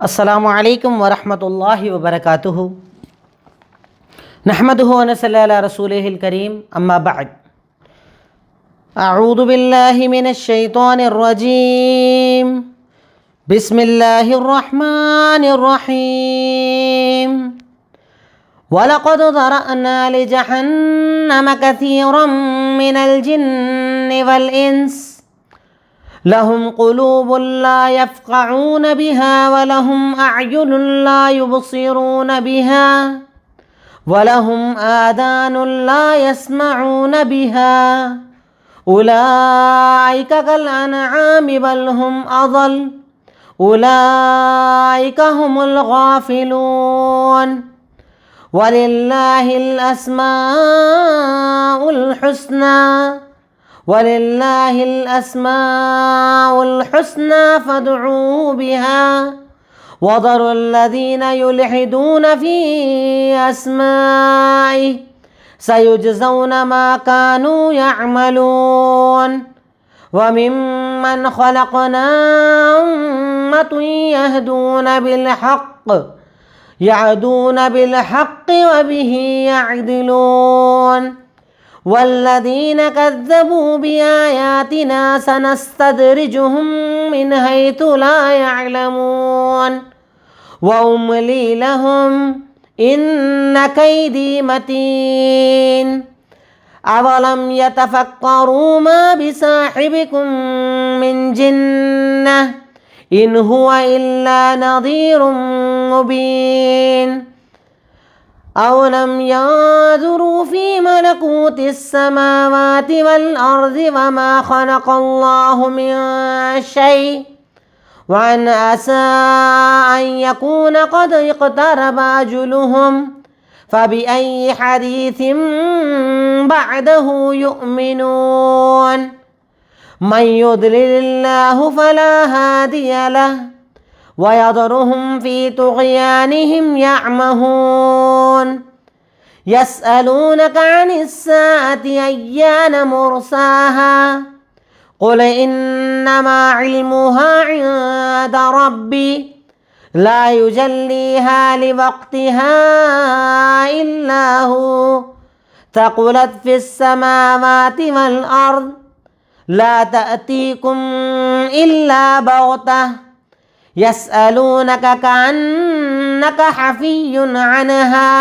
السلام علیکم ورحمۃ اللہ وبرکاتہ۔ نحمدہ ونصلی علی رسولہ الکریم، اما بعد۔ اعوذ باللہ من الشیطان الرجیم، بسم اللہ الرحمن الرحیم۔ وَلَقَدْ ذَرَأْنَا لِجَهَنَّمَ كَثِيرًا مِنَ الْجِنِّ وَالْإِنسِ لهم قلوب لا يفقهون بها ولهم أعين لا يبصرون بها ولهم آذان لا يسمعون بها أولئك كالأنعام بل هم أضل أولئك هم الغافلون ولله الأسماء الحسنى وَلِلَّهِ الْأَسْمَاءُ الْحُسْنَى فَادْعُوهُ بِهَا وَذَرُوا الَّذِينَ يُلْحِدُونَ فِي أَسْمَائِهِ سَيُجْزَوْنَ مَا كَانُوا يَعْمَلُونَ وَمِمَّنْ خَلَقْنَا أُمَّةٌ يَهْدُونَ بِالْحَقِّ وَبِهِ يَعْدِلُونَ والذین کذبوا بآیاتنا سنستدرجهم من حیث لا يعلمون واملی لهم ان کیدی متین اولم یتفکروا ما بصاحبکم من جنہ ان هو الا نذیر مبین اولم ينظروا في ملكوت السماوات والارض وما خلق الله من شيء وان عسى ان يكون قد اقترب اجلهم فبأي حديث بعده يؤمنون من يضلل الله فلا هادي له وَيَذَرُهُمْ فِي طُغْيَانِهِمْ يَعْمَهُونَ يَسْأَلُونَكَ عَنِ السَّاعَةِ أَيَّانَ مُرْسَاهَا قُلْ إِنَّمَا عِلْمُهَا عِندَ رَبِّي لَا يُجَلِّيهَا لِوَقْتِهَا إِلَّا هُوَ ثَقُلَتْ فِي السَّمَاوَاتِ وَالْأَرْضِ لَا تَأْتِيكُمْ إِلَّا بَغْتَةً يسألونك كأنك حفي عنها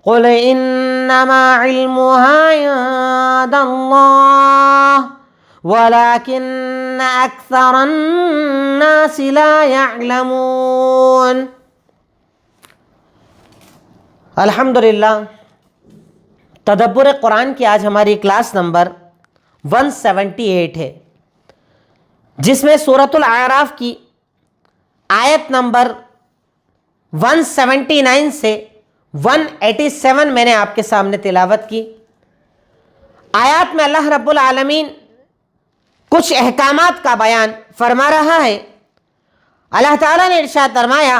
قل إنما علمها عند الله ولكن أكثر الناس لا يعلمون۔ الحمدللہ، تدبر قرآن کی آج ہماری کلاس نمبر 178 ہے، جس میں سورۃ الاعراف کی آیت نمبر 179 سے 187 میں نے آپ کے سامنے تلاوت کی۔ آیات میں اللہ رب العالمین کچھ احکامات کا بیان فرما رہا ہے۔ اللہ تعالیٰ نے ارشاد فرمایا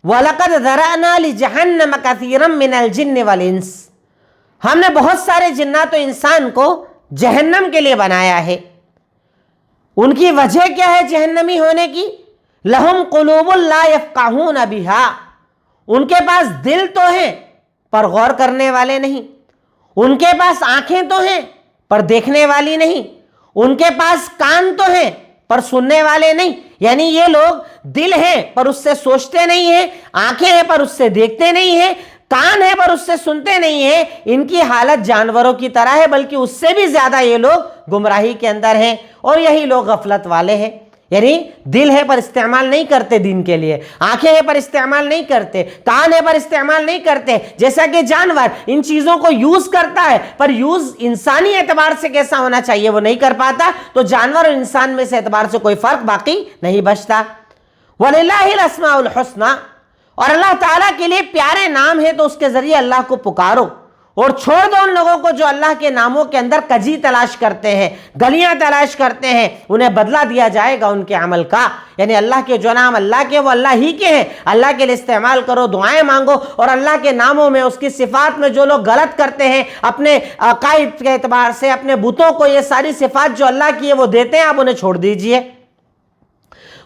وَلَقَدْ ذَرَأْنَا لِجَهَنَّمَ كَثِيرًا مِنَ الْجِنِّ وَالْإِنسِ، ہم نے بہت سارے جنات و انسان کو جہنم کے لیے بنایا ہے۔ ان کی وجہ کیا ہے جہنمی ہونے کی؟ لہم قلوب لا یفقہون بہا، ان کے پاس دل تو ہیں پر غور کرنے والے نہیں، ان کے پاس آنکھیں تو ہیں پر دیکھنے والی نہیں، ان کے پاس کان تو ہیں پر سننے والے نہیں، یعنی یہ لوگ دل ہیں پر اس سے سوچتے نہیں ہیں، آنکھیں ہیں پر اس سے دیکھتے نہیں ہیں، کان ہے پر اس سے سنتے نہیں ہیں۔ ان کی حالت جانوروں کی طرح ہے، بلکہ اس سے بھی زیادہ یہ لوگ گمراہی کے اندر ہیں، اور یہی لوگ غفلت والے ہیں۔ یعنی دل ہے پر استعمال نہیں کرتے دین کے لیے، آنکھیں ہیں پر استعمال نہیں کرتے، کان ہے پر استعمال نہیں کرتے، جیسا کہ جانور ان چیزوں کو یوز کرتا ہے پر یوز انسانی اعتبار سے کیسا ہونا چاہیے وہ نہیں کر پاتا، تو جانور اور انسان میں سے اعتبار سے کوئی فرق باقی نہیں بچتا۔ وَلِلَّهِ الْأَسْمَاءُ الْحُسْنَى، اور اللہ تعالیٰ کے لیے پیارے نام ہے تو اس کے ذریعے اللہ کو پکارو، اور چھوڑ دو ان لوگوں کو جو اللہ کے ناموں کے اندر کجی تلاش کرتے ہیں، گلیاں تلاش کرتے ہیں، انہیں بدلہ دیا جائے گا ان کے عمل کا۔ یعنی اللہ کے جو نام اللہ کے وہ اللہ ہی کے ہیں، اللہ کے لیے استعمال کرو، دعائیں مانگو، اور اللہ کے ناموں میں اس کی صفات میں جو لوگ غلط کرتے ہیں اپنے عقائد کے اعتبار سے، اپنے بتوں کو یہ ساری صفات جو اللہ کی ہے وہ دیتے ہیں، آپ انہیں چھوڑ دیجئے۔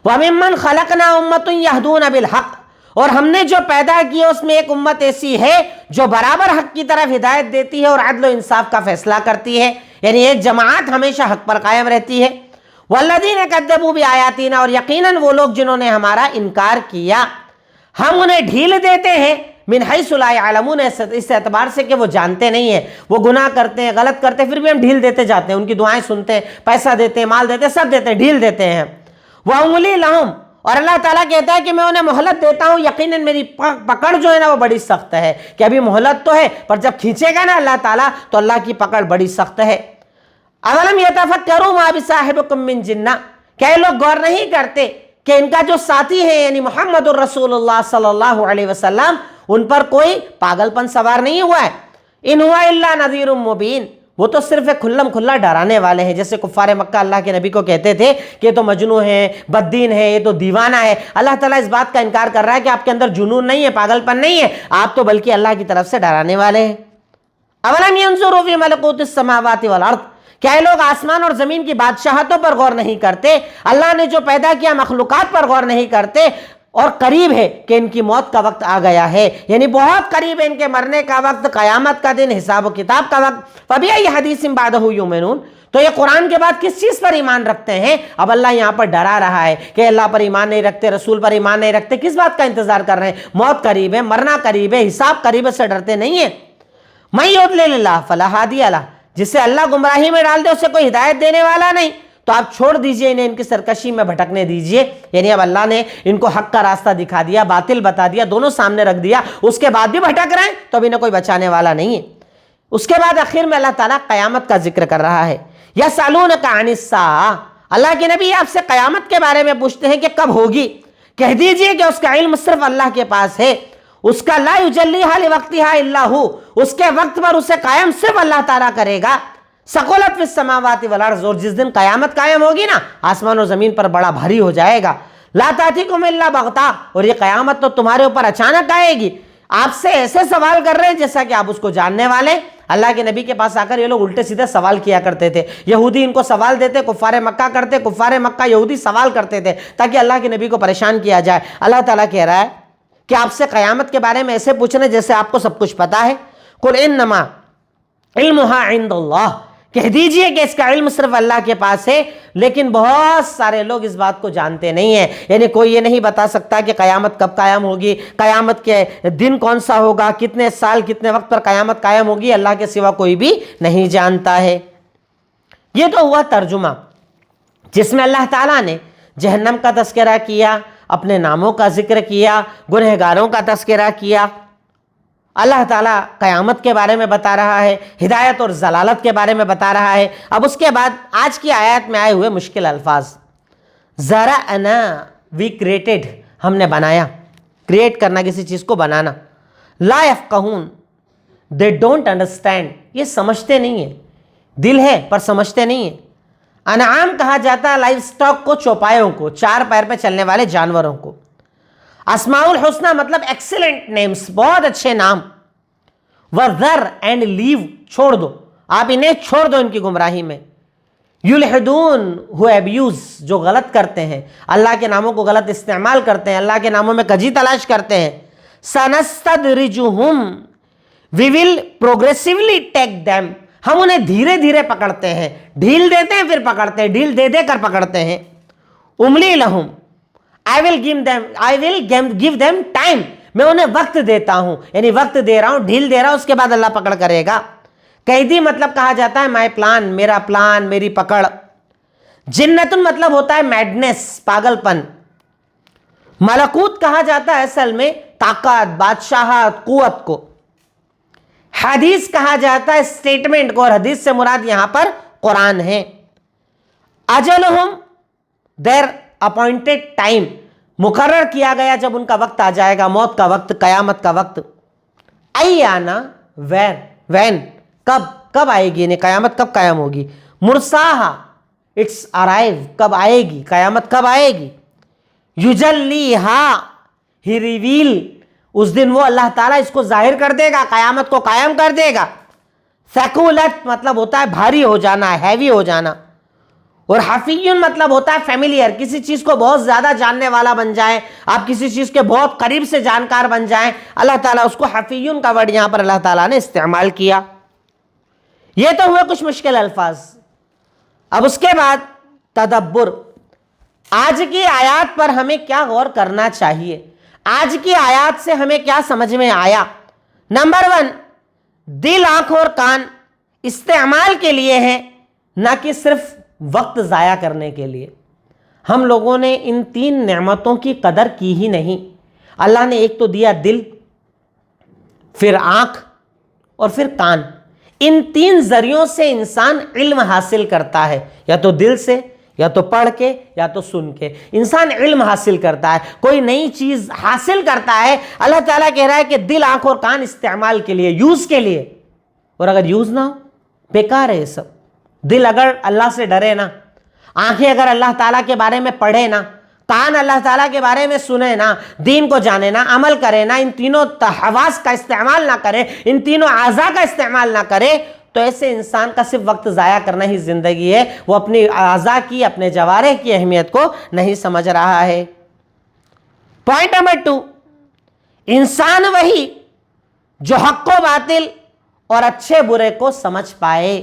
وَمِمَّنْ خَلَقْنَا أُمَّةٌ يَهْدُونَ بِالْحَقِّ، اور ہم نے جو پیدا کیا اس میں ایک امت ایسی ہے جو برابر حق کی طرف ہدایت دیتی ہے اور عدل و انصاف کا فیصلہ کرتی ہے، یعنی ایک جماعت ہمیشہ حق پر قائم رہتی ہے۔ وَالَّذِينَ كَذَّبُوا بِآيَاتِنَا، اور یقیناً وہ لوگ جنہوں نے ہمارا انکار کیا، ہم انہیں ڈھیل دیتے ہیں من حیث لا یعلمون، اس اعتبار سے کہ وہ جانتے نہیں ہیں، وہ گناہ کرتے ہیں، غلط کرتے ہیں، پھر بھی ہم ڈھیل دیتے جاتے ہیں، ان کی دعائیں سنتے ہیں، پیسہ دیتے ہیں، مال دیتے ہیں، سب دیتے ہیں، ڈھیل دیتے ہیں۔ وَأُمْلِي لَهُمْ، اور اللہ تعالیٰ کہتا ہے کہ میں انہیں مہلت دیتا ہوں، یقیناً میری پکڑ جو ہے نا وہ بڑی سخت ہے، کہ ابھی مہلت تو ہے پر جب کھینچے گا نا اللہ تعالیٰ تو اللہ کی پکڑ بڑی سخت ہے۔ اَوَلَمْ يَتَفَكَّرُوا مَا بِصَاحِبِكُم مِّن جِنَّةٍ، کیا یہ لوگ غور نہیں کرتے کہ ان کا جو ساتھی ہے یعنی محمد الرسول اللہ صلی اللہ علیہ وسلم، ان پر کوئی پاگل پن سوار نہیں ہوا ہے۔ ان ہوا الا نذیر مبین، وہ تو صرف ایک کھلم کھلا ڈرانے والے ہیں، جیسے کفار مکہ اللہ کے نبی کو کہتے تھے کہ یہ تو مجنون ہے، بددین ہے، یہ تو دیوانہ ہے۔ اللہ تعالیٰ اس بات کا انکار کر رہا ہے کہ آپ کے اندر جنون نہیں ہے، پاگل پن نہیں ہے، آپ تو بلکہ اللہ کی طرف سے ڈرانے والے ہیں۔ اولم ينظروا في ملکوت السماوات والارض، کیا یہ لوگ آسمان اور زمین کی بادشاہتوں پر غور نہیں کرتے، اللہ نے جو پیدا کیا مخلوقات پر غور نہیں کرتے، اور قریب ہے کہ ان کی موت کا وقت آ گیا ہے، یعنی بہت قریب ہے ان کے مرنے کا وقت، قیامت کا دن، حساب و کتاب کا وقت۔ فَبِأَيِّ حَدِيثٍ بَعْدَهُ يُؤْمِنُونَ، تو یہ قرآن کے بعد کس چیز پر ایمان رکھتے ہیں؟ اب اللہ یہاں پر ڈرا رہا ہے کہ اللہ پر ایمان نہیں رکھتے، رسول پر ایمان نہیں رکھتے، کس بات کا انتظار کر رہے ہیں؟ موت قریب ہے، مرنا قریب ہے، حساب قریب ہے، سے ڈرتے نہیں ہیں۔ مَن يُضْلِلِ اللَّهُ فَلَا هَادِيَ لَهُ، جسے اللہ گمراہی میں ڈال دے اسے کوئی ہدایت دینے والا نہیں، تو آپ چھوڑ دیجئے انہیں، ان کی سرکشی میں بھٹکنے دیجئے۔ یعنی اب اللہ نے ان کو حق کا راستہ دکھا دیا، باطل بتا دیا، دونوں سامنے رکھ دیا، اس کے بعد بھی بھٹک رہے ہیں تو اب انہیں کوئی بچانے والا نہیں ہے۔ اس کے بعد آخر میں اللہ تعالیٰ قیامت کا ذکر کر رہا ہے۔ یسألونک عن الساعہ، اللہ کے نبی آپ سے قیامت کے بارے میں پوچھتے ہیں کہ کب ہوگی، کہہ دیجئے کہ اس کا علم صرف اللہ کے پاس ہے، اس کا لا یجلیھا لوقتھا الا ہو، اس کے وقت پر اسے قائم صرف اللہ تعالیٰ کرے گا۔ ثقلت فی السماوات والارض، اور جس دن قیامت قائم ہوگی نا آسمان و زمین پر بڑا بھاری ہو جائے گا۔ لا تأتیکم الا بغتہ، اور یہ قیامت تو تمہارے اوپر اچانک آئے گی۔ آپ سے ایسے سوال کر رہے ہیں جیسا کہ آپ اس کو جاننے والے۔ اللہ کے نبی کے پاس آ کر یہ لوگ الٹے سیدھے سوال کیا کرتے تھے، یہودی ان کو سوال دیتے، کفار مکہ کرتے، کفار مکہ یہودی سوال کرتے تھے تاکہ اللہ کے نبی کو پریشان کیا جائے۔ اللہ تعالیٰ کہہ رہا ہے کہ آپ سے قیامت کے بارے میں ایسے پوچھنے جیسے آپ کو سب کچھ پتا ہے۔ قل انما علمھا عند اللہ، کہہ دیجئے کہ اس کا علم صرف اللہ کے پاس ہے، لیکن بہت سارے لوگ اس بات کو جانتے نہیں ہیں، یعنی کوئی یہ نہیں بتا سکتا کہ قیامت کب قائم ہوگی، قیامت کے دن کون سا ہوگا، کتنے سال کتنے وقت پر قیامت قائم ہوگی، اللہ کے سوا کوئی بھی نہیں جانتا ہے۔ یہ تو ہوا ترجمہ جس میں اللہ تعالیٰ نے جہنم کا تذکرہ کیا، اپنے ناموں کا ذکر کیا، گنہگاروں کا تذکرہ کیا۔ اللہ تعالیٰ قیامت کے بارے میں بتا رہا ہے، ہدایت اور ضلالت کے بارے میں بتا رہا ہے۔ اب اس کے بعد آج کی آیات میں آئے ہوئے مشکل الفاظ، ذرأنا، وی کریٹڈ، ہم نے بنایا، کریٹ کرنا کسی چیز کو بنانا۔ لا یفقہون، دے ڈونٹ انڈرسٹینڈ، یہ سمجھتے نہیں ہیں، دل ہے پر سمجھتے نہیں ہیں۔ انعام کہا جاتا ہے لائف سٹاک کو، چوپایوں کو، چار پیر پہ چلنے والے جانوروں کو۔ اسماء الحسنہ مطلب ایکسیلنٹ نیمز، بہت اچھے نام۔ وَذَرْ اینڈ لیو، چھوڑ دو، آپ انہیں چھوڑ دو ان کی گمراہی میں۔ یلحدون، ہو ایبیوز، جو غلط کرتے ہیں، اللہ کے ناموں کو غلط استعمال کرتے ہیں، اللہ کے ناموں میں کجی تلاش کرتے ہیں۔ سَنَسْتَدْرِجُهُمْ، وی ول پروگریسولی ٹیک دیم، ہم انہیں دھیرے دھیرے پکڑتے ہیں، ڈھیل دیتے ہیں پھر پکڑتے ہیں، ڈھیل دے دے کر پکڑتے ہیں۔ املی لہم، I will give them time، میں انہیں وقت دیتا ہوں، یعنی وقت دے رہا ہوں، ڈھیل دے رہا ہوں، اس کے بعد اللہ پکڑ کرے گا۔ قیدی مطلب کہا جاتا ہے مائی پلان، میرا پلان، میری پکڑ۔ جنتن مطلب ہوتا ہے میڈنس، پاگل پن۔ ملکوت کہا جاتا ہے اصل میں طاقت، بادشاہت، قوت کو۔ حدیث کہا جاتا ہے اسٹیٹمنٹ کو، اور حدیث سے مراد یہاں پر قرآن ہے۔ اجلہم، دیر اپوائنٹڈ ٹائم، مقرر کیا گیا جب ان کا وقت آ جائے گا، موت کا وقت، قیامت کا وقت۔ ایانا، وین، کب آئے گی، یعنی قیامت کب قائم ہوگی۔ مرساہا، اٹس ارائیو، کب آئے گی، قیامت کب آئے گی۔ یجلیہا، ہی ریویل، اس دن وہ اللہ تعالیٰ اس کو ظاہر کر دے گا، قیامت کو قائم کر دے گا۔ ثقولت مطلب ہوتا ہے بھاری ہو جانا، ہیوی ہو جانا۔ اور حفیون مطلب ہوتا ہے فیملیئر، کسی چیز کو بہت زیادہ جاننے والا بن جائیں، آپ کسی چیز کے بہت قریب سے جانکار بن جائیں، اللہ تعالیٰ اس کو حفیون کا ورڈ یہاں پر اللہ تعالیٰ نے استعمال کیا۔ یہ تو ہوئے کچھ مشکل الفاظ۔ اب اس کے بعد تدبر، آج کی آیات پر ہمیں کیا غور کرنا چاہیے، آج کی آیات سے ہمیں کیا سمجھ میں آیا۔ نمبر 1، دل، آنکھ اور کان استعمال کے لیے ہیں، نہ کہ صرف وقت ضائع کرنے کے لیے۔ ہم لوگوں نے ان 3 نعمتوں کی قدر کی ہی نہیں۔ اللہ نے ایک تو دیا دل، پھر آنکھ اور پھر کان۔ ان 3 ذریعوں سے انسان علم حاصل کرتا ہے، یا تو دل سے، یا تو پڑھ کے، یا تو سن کے انسان علم حاصل کرتا ہے، کوئی نئی چیز حاصل کرتا ہے۔ اللہ تعالیٰ کہہ رہا ہے کہ دل، آنکھ اور کان استعمال کے لیے، یوز کے لیے، اور اگر یوز نہ ہو بیکار ہے یہ سب۔ دل اگر اللہ سے ڈرے نا، آنکھیں اگر اللہ تعالیٰ کے بارے میں پڑھے نا، کان اللہ تعالیٰ کے بارے میں سنے نا، دین کو جانے نا، عمل کرے نا، ان تینوں حواس کا استعمال نہ کرے، ان تینوں اعضاء کا استعمال نہ کرے، تو ایسے انسان کا صرف وقت ضائع کرنا ہی زندگی ہے۔ وہ اپنی اعضاء کی، اپنے جوارح کی اہمیت کو نہیں سمجھ رہا ہے۔ پوائنٹ نمبر 2، انسان وہی جو حق و باطل اور اچھے برے کو سمجھ پائے۔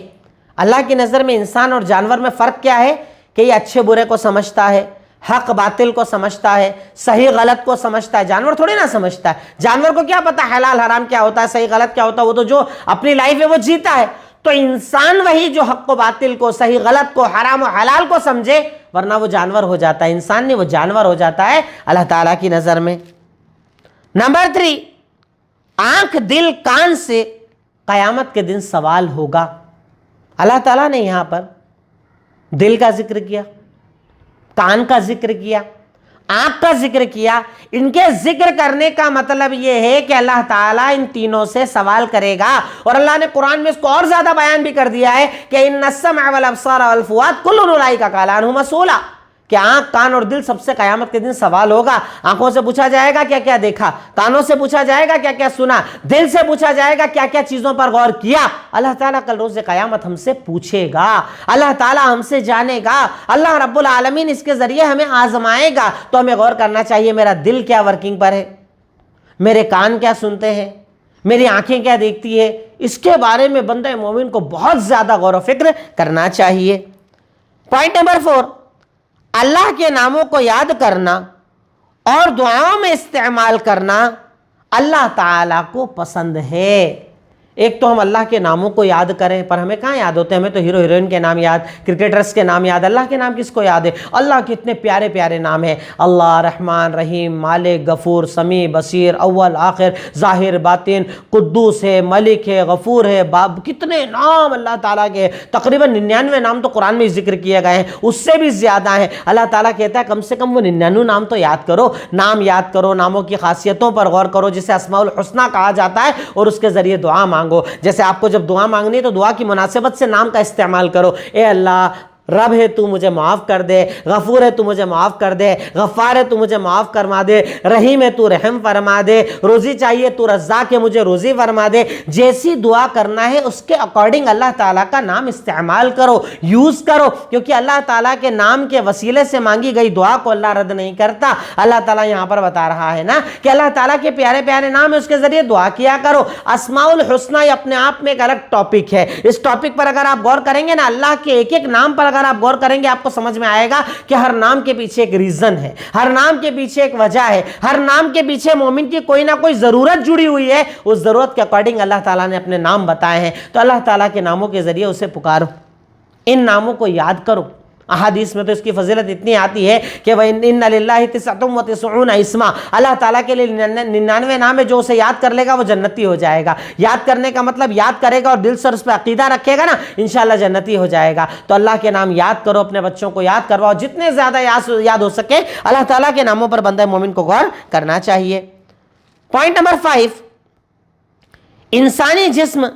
اللہ کی نظر میں انسان اور جانور میں فرق کیا ہے کہ یہ اچھے برے کو سمجھتا ہے، حق باطل کو سمجھتا ہے، صحیح غلط کو سمجھتا ہے۔ جانور تھوڑی نہ سمجھتا ہے، جانور کو کیا پتا حلال حرام کیا ہوتا ہے، صحیح غلط کیا ہوتا ہے، وہ تو جو اپنی لائف ہے وہ جیتا ہے۔ تو انسان وہی جو حق و باطل کو، صحیح غلط کو، حرام و حلال کو سمجھے، ورنہ وہ جانور ہو جاتا ہے، انسان نہیں، وہ جانور ہو جاتا ہے اللہ تعالیٰ کی نظر میں۔ نمبر 3، آنکھ، دل، کان سے قیامت کے دن سوال ہوگا۔ اللہ تعالیٰ نے یہاں پر دل کا ذکر کیا، کان کا ذکر کیا، آنکھ کا ذکر کیا۔ ان کے ذکر کرنے کا مطلب یہ ہے کہ اللہ تعالیٰ ان تینوں سے سوال کرے گا، اور اللہ نے قرآن میں اس کو اور زیادہ بیان بھی کر دیا ہے کہ ان السمع والابصار والفؤاد کل اولئک کان عنہ مسئولا، کہ آنکھ، کان اور دل سب سے قیامت کے دن سوال ہوگا۔ آنکھوں سے پوچھا جائے گا کیا کیا دیکھا، کانوں سے پوچھا جائے گا کیا کیا سنا، دل سے پوچھا جائے گا کیا کیا چیزوں پر غور کیا۔ اللہ تعالیٰ کل روز قیامت ہم سے پوچھے گا، اللہ تعالیٰ ہم سے جانے گا، اللہ رب العالمین اس کے ذریعے ہمیں آزمائے گا۔ تو ہمیں غور کرنا چاہیے میرا دل کیا ورکنگ پر ہے، میرے کان کیا سنتے ہیں، میری آنکھیں کیا دیکھتی ہے۔ اس کے بارے میں بندہ مومن کو بہت زیادہ غور و فکر کرنا چاہیے۔ پوائنٹ نمبر 4، اللہ کے ناموں کو یاد کرنا اور دعاؤں میں استعمال کرنا اللہ تعالیٰ کو پسند ہے۔ ایک تو ہم اللہ کے ناموں کو یاد کریں، پر ہمیں کہاں یاد ہوتے ہیں، ہمیں تو ہیرو ہیروئن کے نام یاد، کرکٹرز کے نام یاد، اللہ کے نام کس کو یاد ہے؟ اللہ کے اتنے پیارے پیارے نام ہیں، اللہ، رحمان، رحیم، مالک، غفور، سمیع، بصیر، اول، آخر، ظاہر، باطن، قدوس ہے، ملک ہے، غفور ہے، باب، کتنے نام اللہ تعالیٰ کے، تقریباً 99 نام تو قرآن میں ذکر کیے گئے ہیں، اس سے بھی زیادہ ہیں۔ اللہ تعالیٰ کہتا ہے کم سے کم وہ 99 نام تو یاد کرو، نام یاد کرو، ناموں کی خاصیتوں پر غور کرو، جسے اسماء الحسنیٰ کہا جاتا ہے، اور اس کے ذریعے دعا مانگو۔ جیسے آپ کو جب دعا مانگنی ہے تو دعا کی مناسبت سے نام کا استعمال کرو۔ اے اللہ، رب ہے تو مجھے معاف کر دے، غفور ہے تو مجھے معاف کر دے، غفار ہے تو مجھے معاف فرما دے، رحیم ہے تو رحم فرما دے، روزی چاہیے تو رزاق ہے مجھے روزی فرما دے۔ جیسی دعا کرنا ہے اس کے اکارڈنگ اللہ تعالیٰ کا نام استعمال کرو، یوز کرو، کیونکہ اللہ تعالیٰ کے نام کے وسیلے سے مانگی گئی دعا کو اللہ رد نہیں کرتا۔ اللہ تعالیٰ یہاں پر بتا رہا ہے نا کہ اللہ تعالیٰ کے پیارے پیارے نام ہے، اس کے ذریعے دعا کیا کرو۔ اسماء الحسنیٰ یہ اپنے آپ میں ایک الگ ٹاپک ہے، اس ٹاپک پر اگر آپ غور کریں گے نا، اللہ کے ایک ایک نام پر اگر آپ غور کریں گے آپ کو سمجھ میں آئے گا کہ ہر نام کے پیچھے ایک ریزن ہے، ہر نام کے پیچھے ایک وجہ ہے، ہر نام کے پیچھے مومن کی کوئی نہ کوئی ضرورت جڑی ہوئی ہے، اس ضرورت کے اکارڈنگ اللہ تعالیٰ نے اپنے نام بتائے ہیں۔ تو اللہ تعالیٰ کے ناموں کے ذریعے اسے پکارو، ان ناموں کو یاد کرو۔ احادیث میں تو اس کی فضیلت اتنی آتی ہے کہ وَإِنَّ لِلَّهِ 99 اسما، اللہ تعالیٰ کے لیے 99 نام ہے، جو اسے یاد کر لے گا وہ جنتی ہو جائے گا۔ یاد کرنے کا مطلب یاد کرے گا اور دل سے اس پہ عقیدہ رکھے گا نا، انشاءاللہ جنتی ہو جائے گا۔ تو اللہ کے نام یاد کرو، اپنے بچوں کو یاد کرواؤ، جتنے زیادہ یاد ہو سکے اللہ تعالیٰ کے ناموں پر بندہ مومن کو غور کرنا چاہیے۔ پوائنٹ نمبر 5، انسانی جسم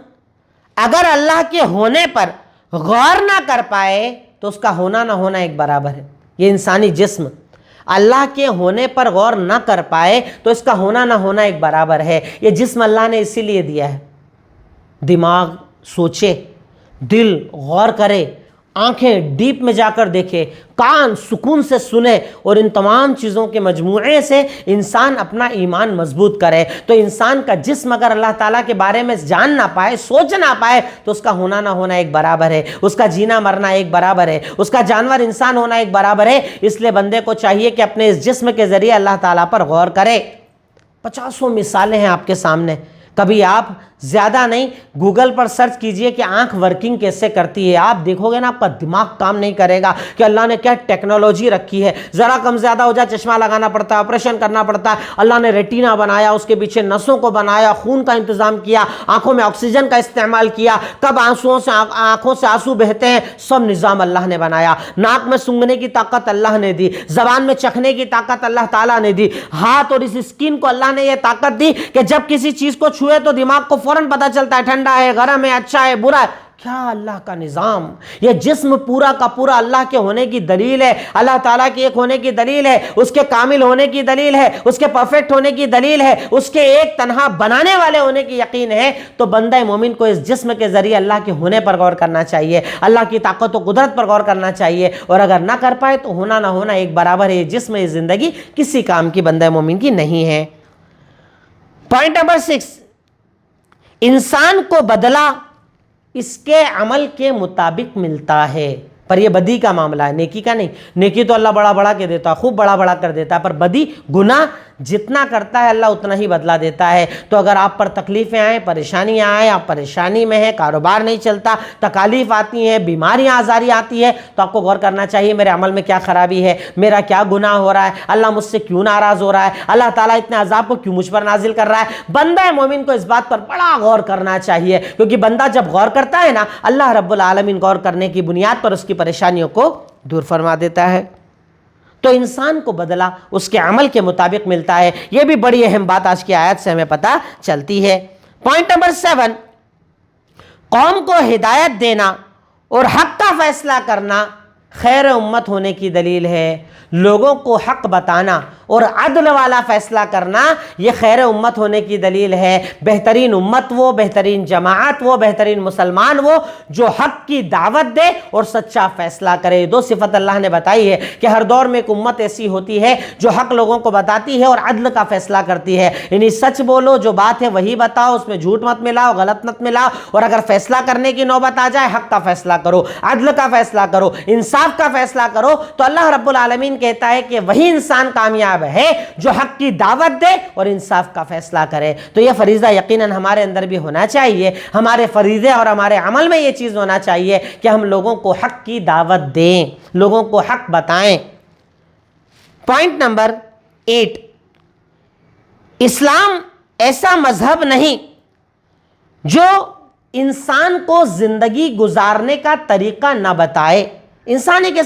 اگر اللہ کے ہونے پر غور نہ کر پائے تو اس کا ہونا نہ ہونا ایک برابر ہے۔ یہ انسانی جسم اللہ کے ہونے پر غور نہ کر پائے تو اس کا ہونا نہ ہونا ایک برابر ہے۔ یہ جسم اللہ نے اسی لیے دیا ہے، دماغ سوچے، دل غور کرے، آنکھیں ڈیپ میں جا کر دیکھے، کان سکون سے سنے، اور ان تمام چیزوں کے مجموعے سے انسان اپنا ایمان مضبوط کرے۔ تو انسان کا جسم اگر اللہ تعالیٰ کے بارے میں جان نہ پائے، سوچ نہ پائے، تو اس کا ہونا نہ ہونا ایک برابر ہے، اس کا جینا مرنا ایک برابر ہے، اس کا جانور انسان ہونا ایک برابر ہے۔ اس لیے بندے کو چاہیے کہ اپنے اس جسم کے ذریعے اللہ تعالیٰ پر غور کرے۔ 50 مثالیں ہیں آپ کے سامنے، کبھی آپ زیادہ نہیں گوگل پر سرچ کیجئے کہ آنکھ ورکنگ کیسے کرتی ہے، آپ دیکھو گے نا آپ کا دماغ کام نہیں کرے گا کہ اللہ نے کیا ٹیکنالوجی رکھی ہے۔ ذرا کم زیادہ ہو جائے چشمہ لگانا پڑتا ہے، آپریشن کرنا پڑتا ہے۔ اللہ نے ریٹینا بنایا، اس کے پیچھے نسوں کو بنایا، خون کا انتظام کیا، آنکھوں میں آکسیجن کا استعمال کیا، کب آنکھوں سے آنسو بہتے ہیں، سب نظام اللہ نے بنایا۔ ناک میں سونگھنے کی طاقت اللہ نے دی، زبان میں چکھنے کی طاقت اللہ تعالیٰ نے دی، ہاتھ اور اس اسکن کو اللہ نے یہ طاقت دی کہ جب کسی چیز کو چھوئے تو دماغ کو فوراً پتہ چلتا ہے ٹھنڈا ہے، گرم ہے، اچھا ہے، برا ہے۔ کیا اللہ کا نظام! یہ جسم پورا کا پورا اللہ کے ہونے کی دلیل ہے، اللہ تعالیٰ کے ایک ہونے کی دلیل ہے، اس کے کامل ہونے کی دلیل ہے، اس کے پرفیکٹ ہونے کی دلیل ہے، اس کے ایک تنہا بنانے والے ہونے کی یقین ہے۔ تو بندہ مومن کو اس جسم کے ذریعے اللہ کے ہونے پر غور کرنا چاہیے، اللہ کی طاقت و قدرت پر غور کرنا چاہیے، اور اگر نہ کر پائے تو ہونا نہ ہونا ایک برابر ہے۔ یہ جسم، یہ زندگی کسی کام کی بندہ مومن کی نہیں ہے۔ پوائنٹ نمبر 6، انسان کو بدلہ اس کے عمل کے مطابق ملتا ہے۔ پر یہ بدی کا معاملہ ہے، نیکی کا نہیں۔ نیکی تو اللہ بڑا بڑا کے دیتا ہے، خوب بڑا بڑا کر دیتا ہے، پر بدی، گناہ جتنا کرتا ہے اللہ اتنا ہی بدلہ دیتا ہے۔ تو اگر آپ پر تکلیفیں آئیں، پریشانیاں آئیں، آپ پریشانی میں ہیں، کاروبار نہیں چلتا، تکالیف آتی ہیں، بیماریاں آزاری آتی ہے، تو آپ کو غور کرنا چاہیے میرے عمل میں کیا خرابی ہے، میرا کیا گناہ ہو رہا ہے، اللہ مجھ سے کیوں ناراض ہو رہا ہے، اللہ تعالیٰ اتنے عذاب کو کیوں مجھ پر نازل کر رہا ہے۔ بندہ مومن کو اس بات پر بڑا غور کرنا چاہیے، کیونکہ بندہ جب غور کرتا ہے نا، اللہ رب العالمین غور کرنے کی بنیاد پر اس کی پریشانیوں کو دور فرما دیتا ہے۔ تو انسان کو بدلہ اس کے عمل کے مطابق ملتا ہے۔ یہ بھی بڑی اہم بات آج کی آیت سے ہمیں پتہ چلتی ہے۔ پوائنٹ نمبر 7، قوم کو ہدایت دینا اور حق کا فیصلہ کرنا خیر امت ہونے کی دلیل ہے۔ لوگوں کو حق بتانا اور عدل والا فیصلہ کرنا یہ خیر امت ہونے کی دلیل ہے۔ بہترین امت وہ، بہترین جماعت وہ، بہترین مسلمان وہ جو حق کی دعوت دے اور سچا فیصلہ کرے۔ دو صفت اللہ نے بتائی ہے کہ ہر دور میں ایک امت ایسی ہوتی ہے جو حق لوگوں کو بتاتی ہے اور عدل کا فیصلہ کرتی ہے، یعنی سچ بولو، جو بات ہے وہی بتاؤ، اس میں جھوٹ مت ملاؤ، غلط مت ملاؤ، اور اگر فیصلہ کرنے کی نوبت آ جائے حق کا فیصلہ کرو، عدل کا فیصلہ کرو، انصاف کا فیصلہ کرو۔ تو اللہ رب العالمین کہتا ہے کہ وہی انسان کامیاب ہے جو حق کی دعوت دے اور انصاف کا فیصلہ کرے۔ تو یہ فریضہ یقیناً ہمارے اندر بھی ہونا چاہیے، ہمارے فریضے اور ہمارے عمل میں یہ چیز ہونا چاہیے کہ ہم لوگوں کو حق کی دعوت دیں، لوگوں کو حق بتائیں۔ پوائنٹ نمبر 8، اسلام ایسا مذہب نہیں جو انسان کو زندگی گزارنے کا طریقہ نہ بتائے۔ اسلام ایک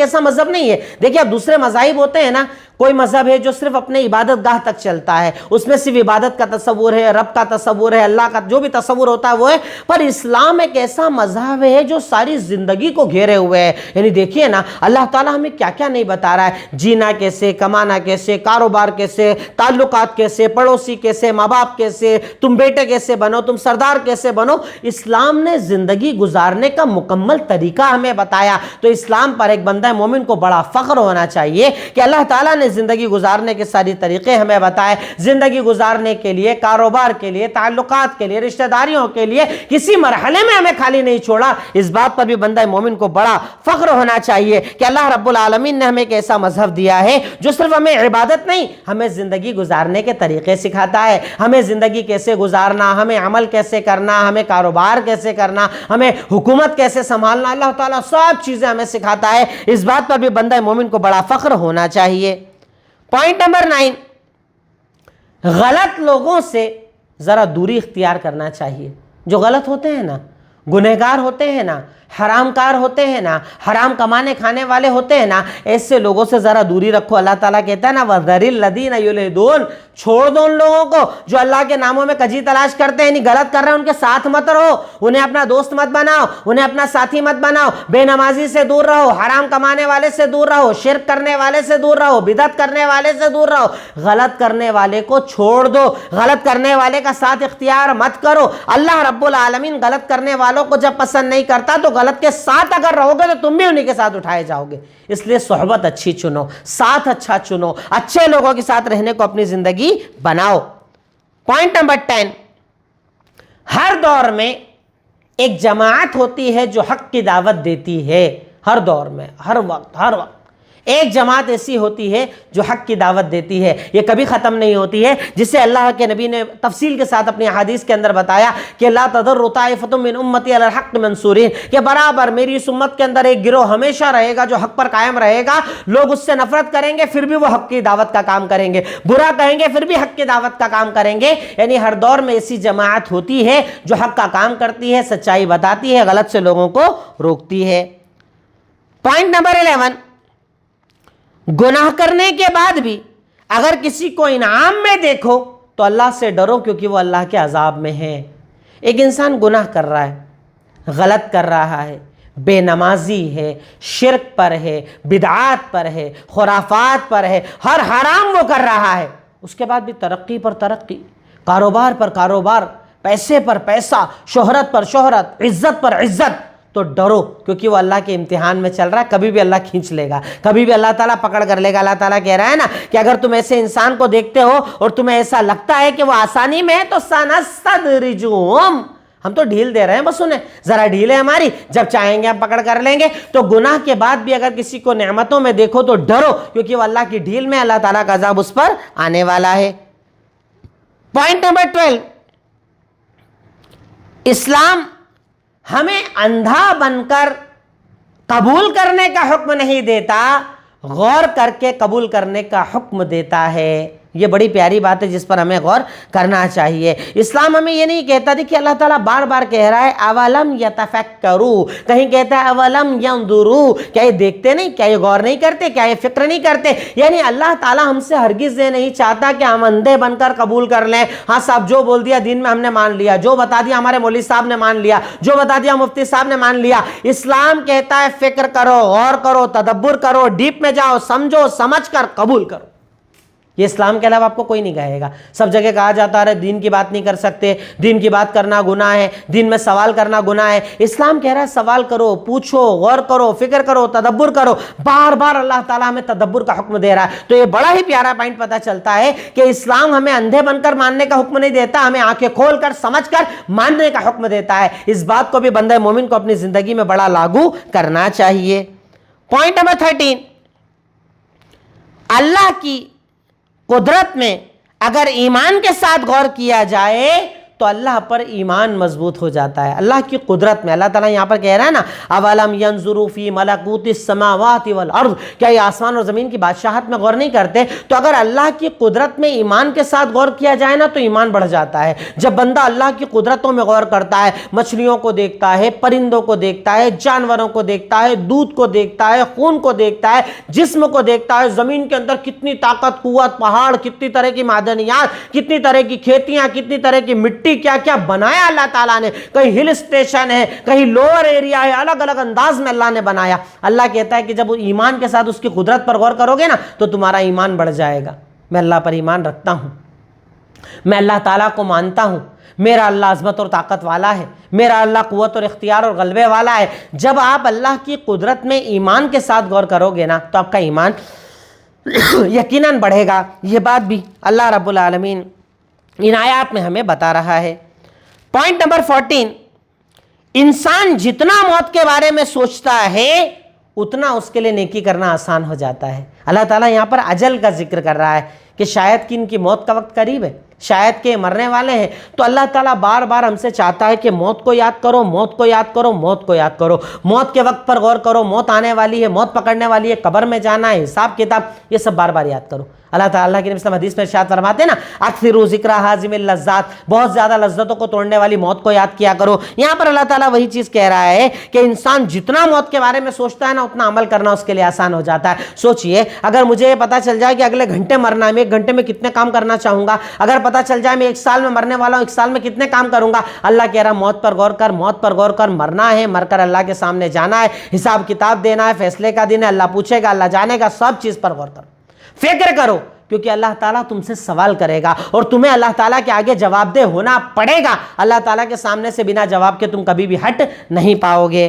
ایسا مذہب نہیں ہے۔ دیکھیں اب دوسرے مذاہب ہوتے ہیں نا، کوئی مذہب ہے جو صرف اپنے عبادت گاہ تک چلتا ہے، اس میں صرف عبادت کا تصور ہے، رب کا تصور ہے، اللہ کا جو بھی تصور ہوتا ہے وہ ہے۔ پر اسلام ایک ایسا مذہب ہے جو ساری زندگی کو گھیرے ہوئے ہے۔ یعنی دیکھیے نا اللہ تعالیٰ ہمیں کیا کیا نہیں بتا رہا ہے، جینا کیسے، کمانا کیسے، کاروبار کیسے، تعلقات کیسے، پڑوسی کیسے، ماں باپ کیسے، تم بیٹے کیسے بنو، تم سردار کیسے بنو۔ اسلام نے زندگی گزارنے کا مکمل طریقہ ہمیں بتایا۔ تو اسلام پر ایک بندہ مومن کو بڑا فخر ہونا چاہیے کہ اللہ تعالیٰ نے زندگی گزارنے کے ساری طریقے ہمیں بتائے۔ زندگی گزارنے کے لیے، کاروبار کے لیے، تعلقات کے لیے، رشتہ داریوں کے لیے کسی مرحلے میں ہمیں خالی نہیں چھوڑا۔ اس بات پر بھی بندہ مومن کو بڑا فخر ہونا چاہیے کہ اللہ رب العالمین نے ہمیں ایک ایسا مذہب دیا ہے جو صرف ہمیں عبادت نہیں، ہمیں زندگی گزارنے کے طریقے سکھاتا ہے، ہمیں زندگی کیسے گزارنا، ہمیں عمل کیسے کرنا، ہمیں کاروبار کیسے کرنا، ہمیں حکومت کیسے سنبھالنا، اللہ تعالیٰ سب چیزیں ہمیں سکھاتا ہے۔ اس بات پر بھی بندہ مومن کو بڑا فخر ہونا چاہیے۔ پوائنٹ نمبر 9، غلط لوگوں سے ذرا دوری اختیار کرنا چاہیے۔ جو غلط ہوتے ہیں نا، گنہگار ہوتے ہیں نا، حرام کار ہوتے ہیں نا، حرام کمانے کھانے والے ہوتے ہیں نا، ایسے لوگوں سے ذرا دوری رکھو۔ اللہ تعالیٰ کہتا ہے نا وَذَرِ الَّذِينَ يُلْحِدُونَ، چھوڑ دو ان لوگوں کو جو اللہ کے ناموں میں کجی تلاش کرتے ہیں، نہیں غلط کر رہے ہیں ان کے ساتھ مت رہو، انہیں اپنا دوست مت بناؤ، انہیں اپنا ساتھی مت بناؤ، بے نمازی سے دور رہو، حرام کمانے والے سے دور رہو، شرک کرنے والے سے دور رہو، بدعت کرنے والے سے دور رہو۔ غلط کرنے والے کو چھوڑ دو، غلط کرنے والے کا ساتھ اختیار مت کرو۔ اللہ رب العالمین غلط کرنے والوں کو جب پسند نہیں کرتا تو غلط کے ساتھ اگر رہو گے تو تم بھی انہی کے ساتھ اٹھائے جاؤ گے. اس لیے صحبت اچھی چنو, ساتھ اچھا چنو, اچھے لوگوں کے ساتھ رہنے کو اپنی زندگی بناؤ. پوائنٹ نمبر 10, ہر دور میں ایک جماعت ہوتی ہے جو حق کی دعوت دیتی ہے. ہر دور میں, ہر وقت ایک جماعت ایسی ہوتی ہے جو حق کی دعوت دیتی ہے, یہ کبھی ختم نہیں ہوتی ہے, جسے اللہ کے نبی نے تفصیل کے ساتھ اپنی احادیث کے اندر بتایا کہ لا تضر طائفۃ من امتی علی الحق منصورین, کہ برابر میری اس امت کے اندر ایک گروہ ہمیشہ رہے گا جو حق پر قائم رہے گا. لوگ اس سے نفرت کریں گے پھر بھی وہ حق کی دعوت کا کام کریں گے, برا کہیں گے پھر بھی حق کی دعوت کا کام کریں گے. یعنی ہر دور میں ایسی جماعت ہوتی ہے جو حق کا کام کرتی ہے, سچائی بتاتی ہے, غلط سے لوگوں کو روکتی ہے. پوائنٹ نمبر 11, گناہ کرنے کے بعد بھی اگر کسی کو انعام میں دیکھو تو اللہ سے ڈرو, کیونکہ وہ اللہ کے عذاب میں ہے. ایک انسان گناہ کر رہا ہے, غلط کر رہا ہے, بے نمازی ہے, شرک پر ہے, بدعات پر ہے, خرافات پر ہے, ہر حرام وہ کر رہا ہے, اس کے بعد بھی ترقی پر ترقی, کاروبار پر کاروبار, پیسے پر پیسہ, شہرت پر شہرت, عزت پر عزت, تو ڈرو, کیونکہ وہ اللہ کے امتحان میں چل رہا ہے. کبھی بھی اللہ کھینچ لے گا, کبھی بھی اللہ تعالیٰ پکڑ کر لے گا. اللہ تعالیٰ کہہ رہا ہے نا کہ اگر تم ایسے انسان کو دیکھتے ہو اور تمہیں ایسا لگتا ہے کہ وہ آسانی میں ہے تو سنستدرجہم, ہم تو ڈھیل دے رہے ہیں, بس انہیں ذرا ڈھیل ہے ہماری, جب چاہیں گے ہم پکڑ کر لیں گے. تو گناہ کے بعد بھی اگر کسی کو نعمتوں میں دیکھو تو ڈرو, کیونکہ وہ اللہ کی ڈھیل میں, اللہ تعالیٰ کا عذاب اس پر آنے والا ہے. پوائنٹ نمبر 12, اسلام ہمیں اندھا بن کر قبول کرنے کا حکم نہیں دیتا, غور کر کے قبول کرنے کا حکم دیتا ہے. یہ بڑی پیاری بات ہے جس پر ہمیں غور کرنا چاہیے. اسلام ہمیں یہ نہیں کہتا, دیکھیے اللہ تعالیٰ بار بار کہہ رہا ہے اولم یتفکروا, کہیں کہتا ہے اولم ینظروا, کیا یہ دیکھتے نہیں, کیا یہ غور نہیں کرتے, کیا یہ فکر نہیں کرتے. یعنی اللہ تعالیٰ ہم سے ہرگز یہ نہیں چاہتا کہ ہم اندھے بن کر قبول کر لیں. ہاں صاحب جو بول دیا دین میں ہم نے مان لیا, جو بتا دیا ہمارے مولوی صاحب نے مان لیا, جو بتا دیا مفتی صاحب نے مان لیا. اسلام کہتا ہے فکر کرو, غور کرو, تدبر کرو, ڈیپ میں جاؤ, سمجھو, سمجھ کر قبول کرو. یہ اسلام کے علاوہ آپ کو کوئی نہیں کہے گا. سب جگہ کہا جاتا ہے دین کی بات نہیں کر سکتے, دین کی بات کرنا گناہ ہے, دین میں سوال کرنا گناہ ہے. اسلام کہہ رہا ہے سوال کرو, پوچھو, غور کرو, فکر کرو, تدبر کرو. بار بار اللہ تعالیٰ ہمیں تدبر کا حکم دے رہا ہے. تو یہ بڑا ہی پیارا پوائنٹ پتہ چلتا ہے کہ اسلام ہمیں اندھے بن کر ماننے کا حکم نہیں دیتا, ہمیں آنکھیں کھول کر سمجھ کر ماننے کا حکم دیتا ہے. اس بات کو بھی بندہ مومن کو اپنی زندگی میں بڑا لاگو کرنا چاہیے. پوائنٹ نمبر 13, اللہ کی قدرت میں اگر ایمان کے ساتھ غور کیا جائے تو اللہ پر ایمان مضبوط ہو جاتا ہے. اللہ کی قدرت میں اللہ تعالیٰ یہاں پر کہہ رہا ہے نا اولم ینظروا فی ملکوت السماوات والارض, کیا یہ آسمان اور زمین کی بادشاہت میں غور نہیں کرتے. تو اگر اللہ کی قدرت میں ایمان کے ساتھ غور کیا جائے نا تو ایمان بڑھ جاتا ہے. جب بندہ اللہ کی قدرتوں میں غور کرتا ہے, مچھلیوں کو دیکھتا ہے, پرندوں کو دیکھتا ہے, جانوروں کو دیکھتا ہے, دودھ کو دیکھتا ہے, خون کو دیکھتا ہے, جسم کو دیکھتا ہے, زمین کے اندر کتنی طاقت, قوت, پہاڑ, کتنی طرح کی معدنیات, کتنی طرح کی کھیتیاں, کتنی طرح کی مٹی, کیا کیا بنایا اللہ تعالیٰ نے. کہیں ہل اسٹیشن ہے, کہیں لوور ایریا ہے, الگ الگ انداز میں اللہ نے بنایا. اللہ کہتا ہے کہ جب ایمان کے ساتھ اس کی قدرت پر غور کرو گے نا تو تمہارا ایمان بڑھ جائے گا. میں اللہ پر ایمان رکھتا ہوں, میں اللہ تعالیٰ کو مانتا ہوں, میرا اللہ عظمت اور طاقت والا ہے, میرا اللہ قوت اور اختیار اور غلبے والا ہے. جب آپ اللہ کی قدرت میں ایمان کے ساتھ غور کرو گے نا تو آپ کا ایمان یقیناً بڑھے گا. یہ بات بھی اللہ رب العالمین ان آیات میں ہمیں بتا رہا ہے. پوائنٹ نمبر 14, انسان جتنا موت کے بارے میں سوچتا ہے اتنا اس کے لیے نیکی کرنا آسان ہو جاتا ہے. اللہ تعالیٰ یہاں پر اجل کا ذکر کر رہا ہے کہ شاید کہ ان کی موت کا وقت قریب ہے, شاید کہ مرنے والے ہیں. تو اللہ تعالیٰ بار بار ہم سے چاہتا ہے کہ موت کو یاد کرو, موت کو یاد کرو, موت کو یاد کرو, موت کے وقت پر غور کرو, موت آنے والی ہے, موت پکڑنے والی ہے, قبر میں جانا ہے, حساب کتاب, یہ سب بار بار یاد کرو. اللہ تعالیٰ کی نبی حدیث میں ارشاد فرماتے ہیں نا اکثروا ذکر حازم اللذات, بہت زیادہ لذتوں کو توڑنے والی موت کو یاد کیا کرو. یہاں پر اللہ تعالیٰ وہی چیز کہہ رہا ہے کہ انسان جتنا موت کے بارے میں سوچتا ہے نا اتنا عمل کرنا اس کے لیے آسان ہو جاتا ہے. سوچئے اگر مجھے یہ پتا چل جائے کہ اگلے گھنٹے مرنا ہے, میں ایک گھنٹے میں کتنے کام کرنا چاہوں گا. اگر پتا چل جائے میں ایک سال میں مرنے والا ہوں, ایک سال میں کتنے کام کروں گا. اللہ کہہ رہا موت پر غور کر, موت پر غور کر, مرنا ہے, مر کر اللہ کے سامنے جانا ہے, حساب کتاب دینا ہے, فیصلے کا دن ہے, اللہ پوچھے گا, اللہ جانے گا, سب چیز پر غور کرو, فکر کرو, کیونکہ اللہ تعالیٰ تم سے سوال کرے گا اور تمہیں اللہ تعالیٰ کے آگے جواب دہ ہونا پڑے گا. اللہ تعالیٰ کے سامنے سے بنا جواب کے تم کبھی بھی ہٹ نہیں پاؤ گے.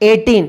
18,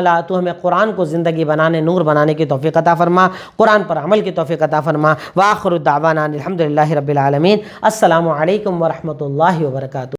مولا تو ہمیں قرآن کو زندگی بنانے، نور بنانے کی توفیق عطا فرما، قرآن پر عمل کی توفیق عطا فرما۔ وآخر دعوانا الحمدللہ رب العالمین۔ السلام علیکم ورحمۃ اللہ وبرکاتہ۔